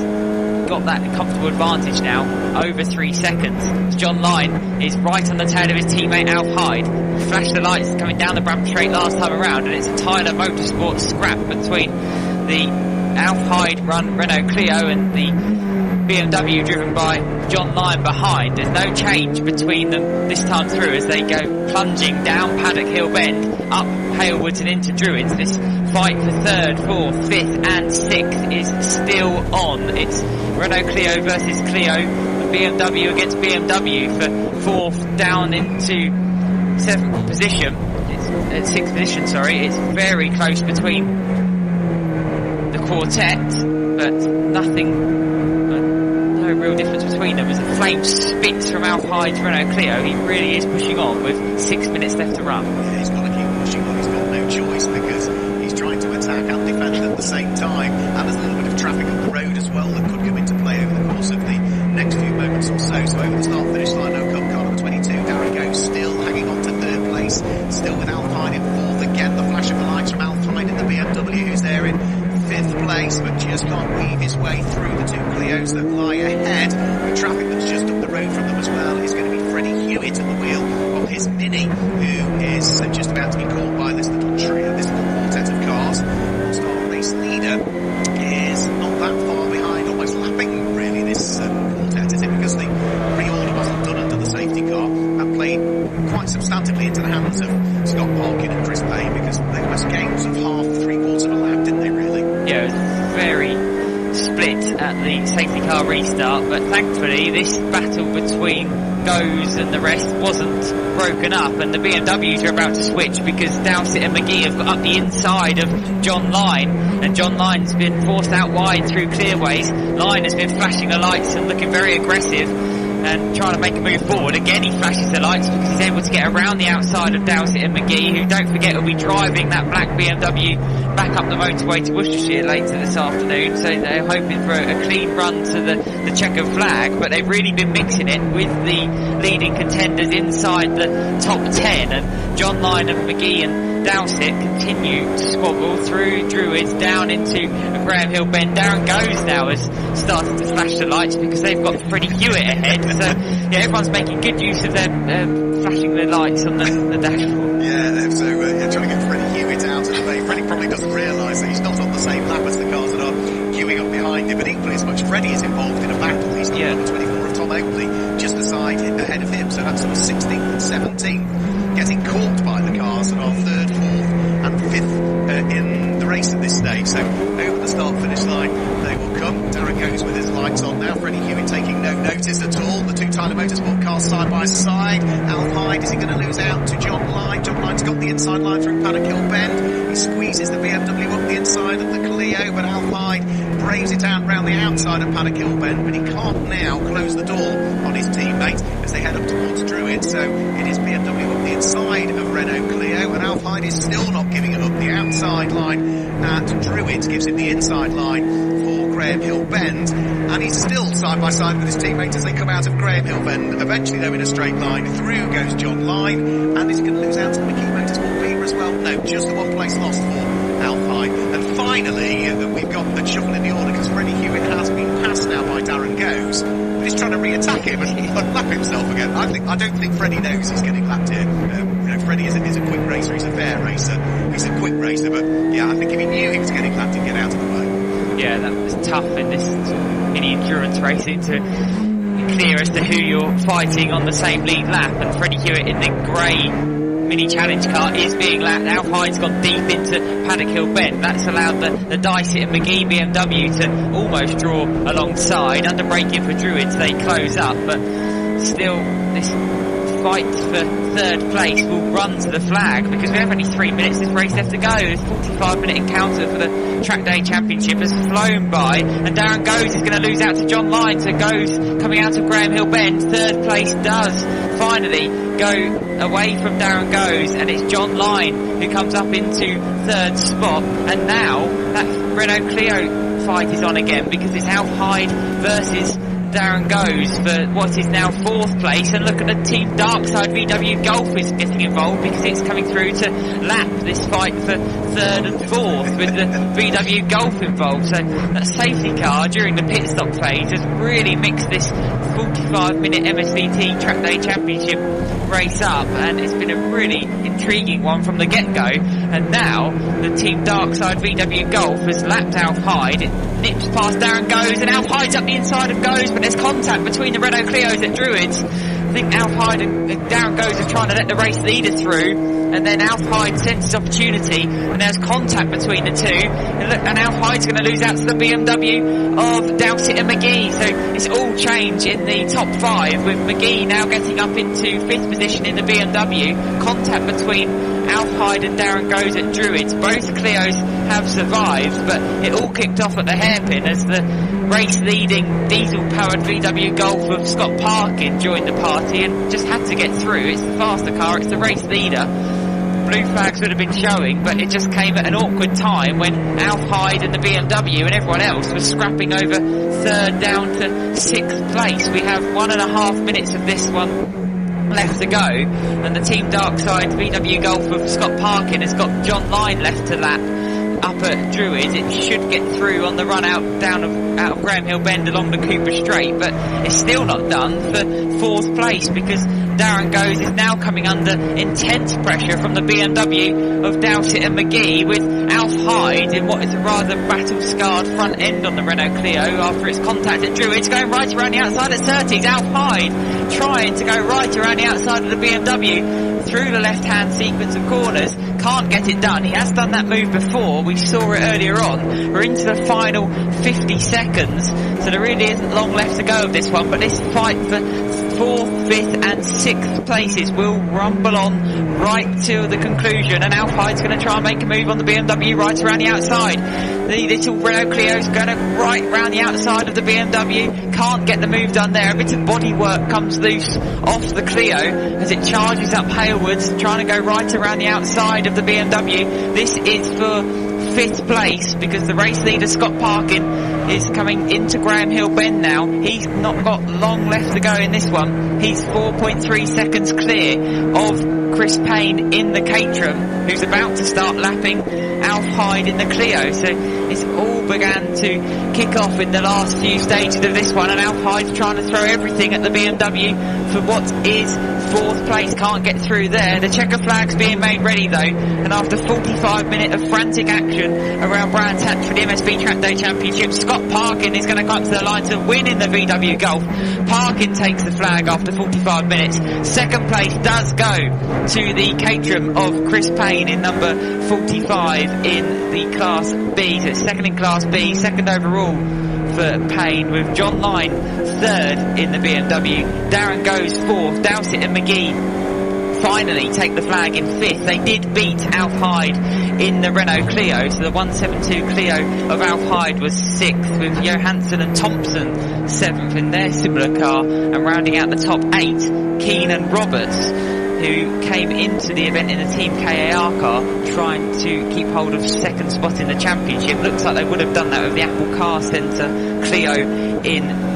got that comfortable advantage now over 3 seconds. John Lyne is right on the tail of his teammate Alf Hyde. Flashed the lights coming down the Bramham Straight last time around, and it's a Tyler Motorsport scrap between the Alf Hyde run Renault Clio and the BMW driven by John Lyne behind. There's no change between them this time through as they go plunging down Paddock Hill Bend, up Halewoods and into Druids. This fight for 3rd, 4th, 5th and 6th is still on. It's Renault Clio versus Clio, and BMW against BMW for 4th down into 7th position. It's 6th position, sorry. It's very close between the quartet, but no real difference between them as the flame spits from Alf Hyde's Renault Clio. He really is pushing on with 6 minutes left to run. Yeah, he's got to keep pushing on. He's got no choice because he's trying to attack and defend at the same time, and there's a little bit of traffic on the road as well that could come into play over the course of the next few moments or so. So over the start finish line, no Cup car number 22, Darren Goes still hanging on to 3rd place, still with Alf Hyde in 4th. Again, the flash of the lights from Alf Hyde in the BMW, who's there in 5th place, but just can't weave his way through the 2 Clios that lie ahead. The traffic that's just up the road from them as well is going to be Freddie Hewitt at the wheel of his Mini, who is just about to be caught by this little trio, this little quartet of cars. Whilst our race leader is not that far behind, almost lapping really this quartet, is it? Because the reorder wasn't done under the safety car. That played quite substantively into the hands of Scott Parkin and Chris Payne, because they almost games of half, 3/4 of a lap, didn't they really? Yeah, it was very split at the safety car restart, but thankfully this battle between Goes and the rest wasn't broken up, and the BMWs are about to switch because Dowsett and McGee have got up the inside of John Lyne, and John Lyne's been forced out wide through clearways. Lyne has been flashing the lights and looking very aggressive and trying to make a move forward. Again, he flashes the lights because he's able to get around the outside of Dowsett and McGee, who, don't forget, will be driving that black BMW back up the motorway to Worcestershire later this afternoon. So they're hoping for a clean run to the checkered flag, but they've really been mixing it with the leading contenders inside the top 10, and John Lyne and McGee and Dowsett continue to squabble through Druids down into Graham Hill Bend. Darren Goes now has started to flash the lights because they've got Freddie Hewitt ahead. So yeah, everyone's making good use of their flashing their lights on the dashboard. Yeah, so trying to get Freddie Hewitt out of the way. Freddie probably doesn't realise that he's not on the same lap as the cars that are queuing up behind him, but equally as much Freddie is involved in a battle. He's got number 24 of Tom Oakley just ahead of him, so that's sort of 16th and 17th, getting caught by the cars that are 3rd, 4th and 5th in the race at this stage. So over the start finish line they will come. Darren goes with his lights on now. Freddie Hewitt taking no notice at all. The two Tyler Motorsport cars side by side. Alf Hyde, is he going to lose out to John Lyne? John Lyne's got the inside line through Paddock Hill Bend. He squeezes the BMW up the inside of the Clio, but Alf Hyde braves it out round the outside of Paddock Hill Bend, but he can't now close the door on his teammate as they head up towards Druid. So it is BMW up the inside of Renault Clio, and Alf Hyde is still not giving it up the outside line at Druid, gives him the inside line for Graham Hill Bend, and he's still side by side with his teammates as they come out of Graham Hill Bend. Eventually though, in a straight line through goes John Lyne, and is he going to lose out to Mickey Motorsport Beamer as well? No, just the one place lost for Alf Hyde. And finally, we've got the shuffle in the order because Freddie Hewitt has been passed now by Darren Goes, but he's trying to re-attack him and unlap himself again. I don't think Freddie knows he's getting lapped here. Freddie is a quick racer, he's a fair racer, he's a quick racer, but yeah, I think if he knew he was getting lapped, he'd get out of the way. Yeah, that was tough in this mini endurance racing to be clear as to who you're fighting on the same lead lap, and Freddie Hewitt in the grey mini challenge car is being lapped. Alf Hyde's gone deep into Paddock Hill Bend. That's allowed the Dicey and McGee BMW to almost draw alongside. Under braking for Druids, they close up, but still this fight for third place will run to the flag because we have only 3 minutes this race left to go. The 45-minute encounter for the Track Day Championship has flown by, and Darren Goes is going to lose out to John Lyne. So Goes coming out of Graham Hill Bend. Third place does finally go away from Darren Goes, and it's John Lyne who comes up into third spot. And now that Renault Clio fight is on again because it's Alf Hyde versus Darren Goes for what is now fourth place. And look at the Team Darkside VW Golf is getting involved because it's coming through to lap this fight for third and fourth with the VW Golf involved. So that safety car during the pit stop phase has really mixed this 45-minute MSVT Track Day Championship race up, and it's been a really intriguing one from the get-go. And now the Team Darkside VW Golf has lapped Alf Hyde. It nips past Darren Goes, and Alf Hyde's up the inside of Goes, but there's contact between the Renault Clios at Druids. I think Alf Hyde and Darren Goes are trying to let the race leader through, and then Alf Hyde senses opportunity, and there's contact between the two. And look, and Alf Hyde's going to lose out to the BMW of Dowsett and McGee. So it's all change in the top five, with McGee now getting up into fifth position in the BMW. Contact between Alf Hyde and Darren Goes at Druids. Both Clios have survived, but it all kicked off at the hairpin as the race-leading diesel-powered VW Golf of Scott Parkin joined the party and just had to get through. It's the faster car, it's the race leader. Blue flags would have been showing, but it just came at an awkward time when Alf Hyde and the BMW and everyone else was scrapping over third down to sixth place. We have 1.5 minutes of this one left to go, and the Team Darkside VW Golf of Scott Parkin has got John Lyne left to lap up at Druids. It should get through on the run out of Graham Hill Bend along the Cooper Straight, but it's still not done for fourth place because Darren Goes is now coming under intense pressure from the BMW of Dowsett and McGee, with Alf Hyde in what is a rather battle-scarred front end on the Renault Clio after its contact at Druids, going right around the outside at Surtees. Alf Hyde trying to go right around the outside of the BMW through the left-hand sequence of corners. Can't get it done. He has done that move before. We saw it earlier on. We're into the final 50 seconds, so there really isn't long left to go of this one, but this fight for fourth, fifth and sixth places will rumble on right to the conclusion, and Alf Hyde's going to try and make a move on the BMW right around the outside. The little Renault Clio's going to right round the outside of the BMW. Can't get the move done there. A bit of bodywork comes loose off the Clio as it charges up Halewoods, trying to go right around the outside of the BMW. This is for fifth place because the race leader Scott Parkin is coming into Graham Hill Bend now. He's not got long left to go in this one. He's 4.3 seconds clear of Chris Payne in the Caterham, who's about to start lapping Alf Hyde in the Clio. So it's all began to kick off in the last few stages of this one, and Alf Hyde's trying to throw everything at the BMW for what is fourth place. Can't get through there. The checker flag's being made ready though, and after 45 minutes of frantic action around Brands Hatch for the MSB Track Day Championship, Scott Parkin is going to come to the line to win in the VW Golf. Parkin takes the flag after 45 minutes. Second place does go to the Caterham of Chris Payne in number 45 in the Class B. So it's second in Class B, second overall for Payne, with John Line third in the BMW. Darren Goes fourth. Dowsett and McGee finally take the flag in fifth. They did beat Alf Hyde in the Renault Clio, so the 172 Clio of Alf Hyde was sixth, with Johansson and Thompson seventh in their similar car, and rounding out the top eight, Keane and Roberts, who came into the event in the Team KAR car trying to keep hold of second spot in the championship. Looks like they would have done that with the Apple Car Centre Clio in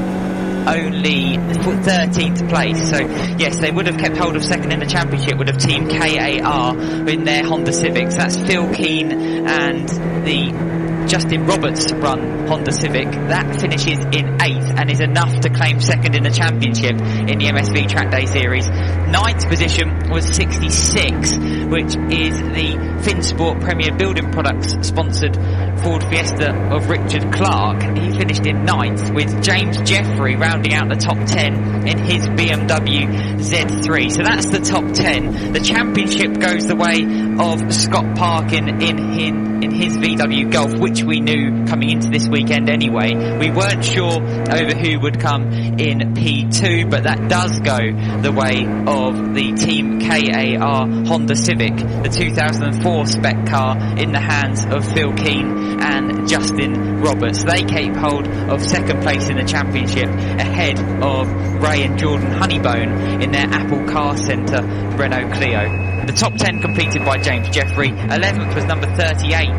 only 13th place. So yes, they would have kept hold of second in the championship, would have Team KAR in their Honda Civics. That's Phil Keane and the Justin Roberts run Honda Civic. That finishes in 8th and is enough to claim second in the championship in the MSV Track Day Series. 9th position was 66, which is the Finsport Premier Building Products sponsored Ford Fiesta of Richard Clark. He finished in 9th, with James Jeffrey rounding out the top 10 in his BMW Z3. So that's the top 10. The championship goes the way of Scott Parkin in his VW Golf, which we knew coming into this weekend anyway. We weren't sure over who would come in P2, but that does go the way of the Team KAR Honda Civic, the 2004 spec car in the hands of Phil Keane and Justin Roberts. They keep hold of second place in the championship ahead of Ray and Jordan Honeybone in their Apple Car Centre Renault Clio. The top 10 completed by James Jeffrey. 11th was number 38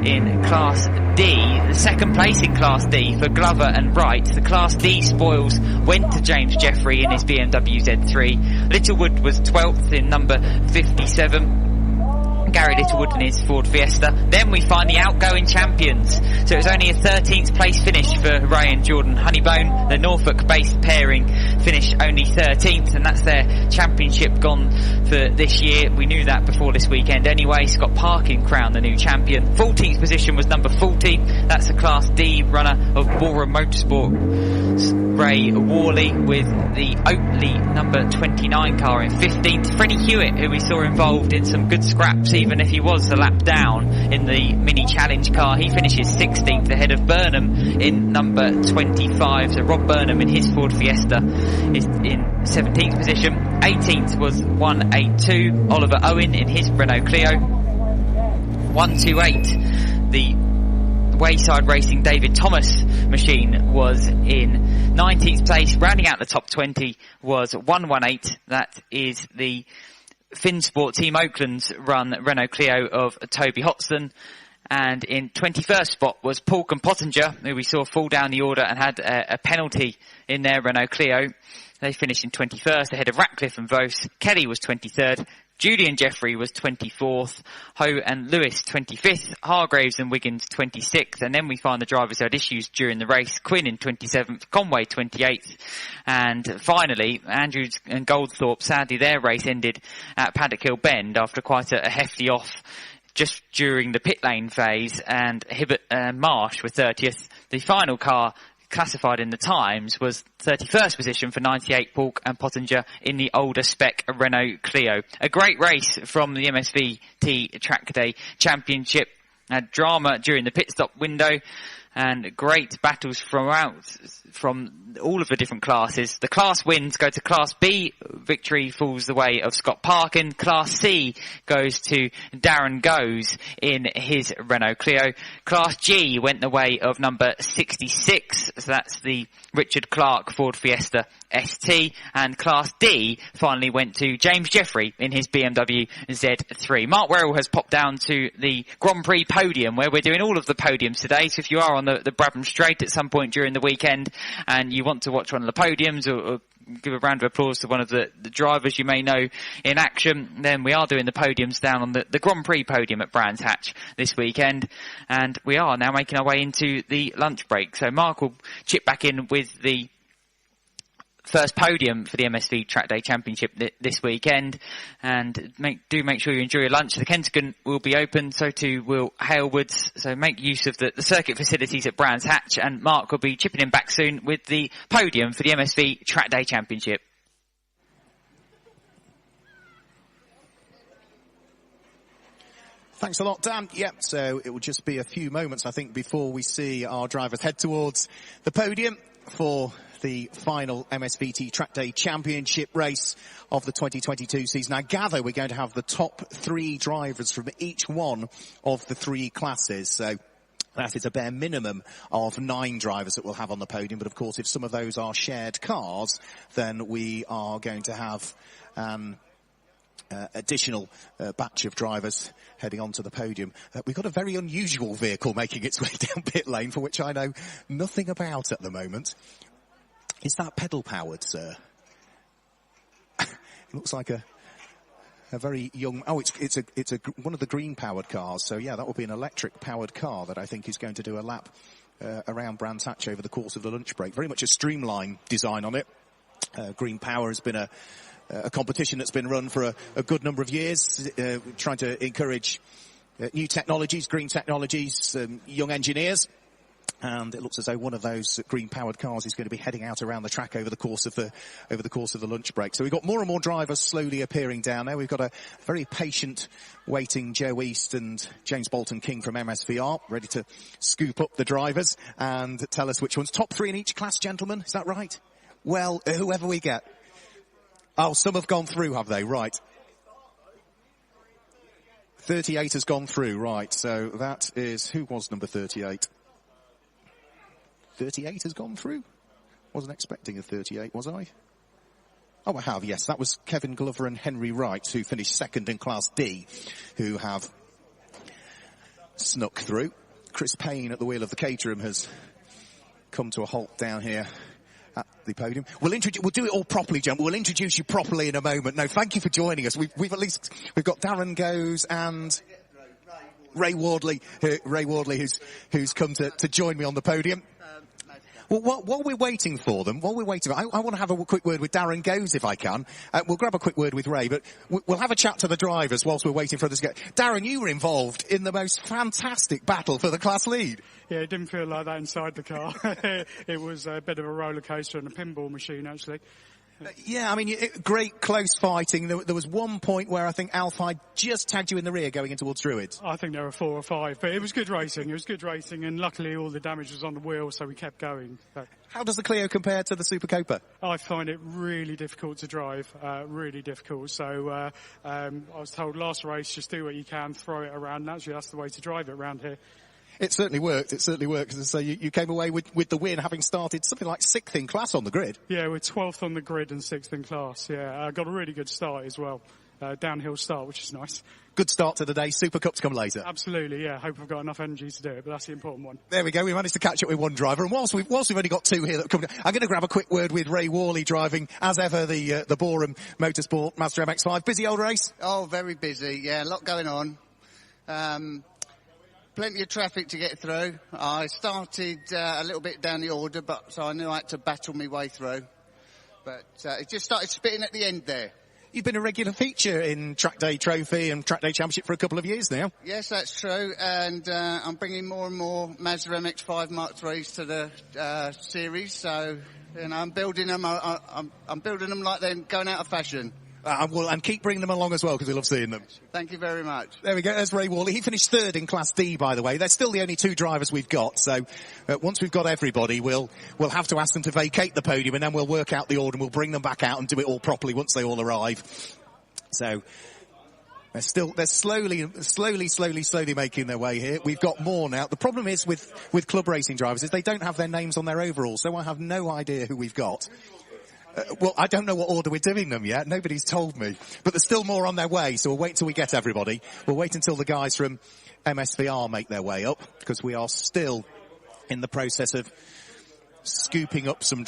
in Class D. The second place in Class D for Glover and Wright. The Class D spoils went to James Jeffrey in his BMW Z3. Littlewood was 12th in number 57. Gary Littlewood in his Ford Fiesta. Then we find the outgoing champions. So it was only a 13th place finish for Ray and Jordan Honeybone. The Norfolk-based pairing finished only 13th, and that's their championship gone for this year. We knew that before this weekend anyway. Scott Parkin crowned the new champion. 14th position was number 40. That's the Class D runner of Bora Motorsport, Ray Worley, with the Oakley number 29 car in 15th. Freddie Hewitt, who we saw involved in some good scraps, even if he was a lap down in the mini challenge car, he finishes 16th ahead of Burnham in number 25. So Rob Burnham in his Ford Fiesta is in 17th position. 18th was 182 Oliver Owen in his Renault Clio. 128 the Wayside Racing David Thomas machine was in 19th place. Rounding out the top 20 was 118. That is the Finsport Team Oakland's run Renault Clio of Toby Hodgson. And in 21st spot was Paul Pottinger, who we saw fall down the order and had a penalty in their Renault Clio. They finished in 21st ahead of Ratcliffe and Vos. Kelly was 23rd. Julian Jeffrey was 24th, Ho and Lewis 25th, Hargraves and Wiggins 26th, and then we find the drivers who had issues during the race. Quinn in 27th, Conway 28th, and finally Andrews and Goldthorpe, sadly their race ended at Paddock Hill Bend after quite a hefty off just during the pit lane phase, and Hibbert and Marsh were 30th. The final car classified in the Times was 31st position for 98 Paul and Pottinger in the older spec Renault Clio. A great race from the MSVT Track Day Championship. Had drama during the pit stop window and great battles from all of the different classes. The Class wins go to Class B. Victory falls the way of Scott Parkin. Class C goes to Darren Goes in his Renault Clio. Class G went the way of number 66. So that's the Richard Clark Ford Fiesta ST. And Class D finally went to James Jeffrey in his BMW Z3. Mark Werrell has popped down to the Grand Prix podium, where we're doing all of the podiums today. So if you are on the Brabham Straight at some point during the weekend and you want to watch one of the podiums or give a round of applause to one of the drivers you may know in action, then we are doing the podiums down on the Grand Prix podium at Brands Hatch this weekend, and we are now making our way into the lunch break. So Mark will chip back in with the first podium for the MSV Track Day Championship this weekend, and make sure you enjoy your lunch. The Kentagon will be open, so too will Halewoods, so make use of the circuit facilities at Brands Hatch, and Mark will be chipping in back soon with the podium for the MSV Track Day Championship. Thanks a lot, Dan. Yep, so it will just be a few moments, I think, before we see our drivers head towards the podium for the final MSVT Track Day Championship race of the 2022 season. I gather we're going to have the top 3 drivers from each one of the 3 classes. So that is a bare minimum of 9 drivers that we'll have on the podium. But of course, if some of those are shared cars, then we are going to have additional batch of drivers heading onto the podium. We've got a very unusual vehicle making its way down pit lane, for which I know nothing about at the moment. Is that pedal powered, sir? It looks like a very young. Oh, it's one of the green powered cars. So yeah, that will be an electric powered car that I think is going to do a lap around Brands Hatch over the course of the lunch break. Very much a streamlined design on it. Green Power has been a competition that's been run for a good number of years, trying to encourage new technologies, green technologies, young engineers. And it looks as though one of those green-powered cars is going to be heading out around the track over the course of the lunch break. So we've got more and more drivers slowly appearing down there. We've got a very patient waiting Joe East and James Bolton King from MSVR, ready to scoop up the drivers and tell us which ones. Top 3 in each class, gentlemen. Is that right? Well, whoever we get. Oh, some have gone through, have they? Right. 38 has gone through, right. So that is, who was number 38? 38 has gone through? Wasn't expecting a 38, was I? Oh, I have, yes. That was Kevin Glover and Henry Wright, who finished second in Class D, who have snuck through. Chris Payne at the wheel of the Caterham has come to a halt down here at the podium. We'll do it all properly, gentlemen. We'll introduce you properly in a moment. No, thank you for joining us. We've got Darren Goes and Ray Wardley, who's come to join me on the podium. Well, while we're waiting for them, I want to have a quick word with Darren Goes, if I can. We'll grab a quick word with Ray, but we'll have a chat to the drivers whilst we're waiting for this to go. Darren, you were involved in the most fantastic battle for the class lead. Yeah, it didn't feel like that inside the car. It was a bit of a roller coaster and a pinball machine, actually. Yeah, I mean, great close fighting. There was one point where I think Alfie just tagged you in the rear going in towards Druids. I think there were 4 or 5, but it was good racing. And luckily all the damage was on the wheel, so we kept going. So. How does the Clio compare to the Super Copa? I find it really difficult to drive, really difficult. So I was told last race, just do what you can, throw it around. Naturally, that's the way to drive it around here. It certainly worked. So you came away with the win, having started something like 6th in class on the grid. Yeah, we're 12th on the grid and 6th in class. Yeah, I got a really good start as well. Downhill start, which is nice. Good start to the day. Super Cup to come later. Absolutely, yeah. Hope I've got enough energy to do it, but that's the important one. There we go. We managed to catch up with one driver. And whilst we've only got 2 here that come, I'm going to grab a quick word with Ray Worley driving, as ever, the Boreham Motorsport Mazda MX-5. Busy old race? Oh, very busy. Yeah, a lot going on. Plenty of traffic to get through. I started a little bit down the order, so I knew I had to battle my way through. But it just started spitting at the end there. You've been a regular feature in Track Day Trophy and Track Day Championship for a couple of years now. Yes, that's true. And I'm bringing more and more Mazda MX-5 Mark IIIs to the series. So, I'm building them. I'm building them like they're going out of fashion. And keep bringing them along as well, because we love seeing them. Thank you very much. There we go. There's Ray Worley. He finished 3rd in Class D, by the way. They're still the only 2 drivers we've got. So once we've got everybody, we'll have to ask them to vacate the podium, and then we'll work out the order, and we'll bring them back out and do it all properly once they all arrive. So they're slowly making their way here. We've got more now. The problem is with club racing drivers is they don't have their names on their overalls, so I have no idea who we've got. Well, I don't know what order we're doing them yet. Nobody's told me. But there's still more on their way, so we'll wait until we get everybody. We'll wait until the guys from MSVR make their way up, because we are still in the process of scooping up some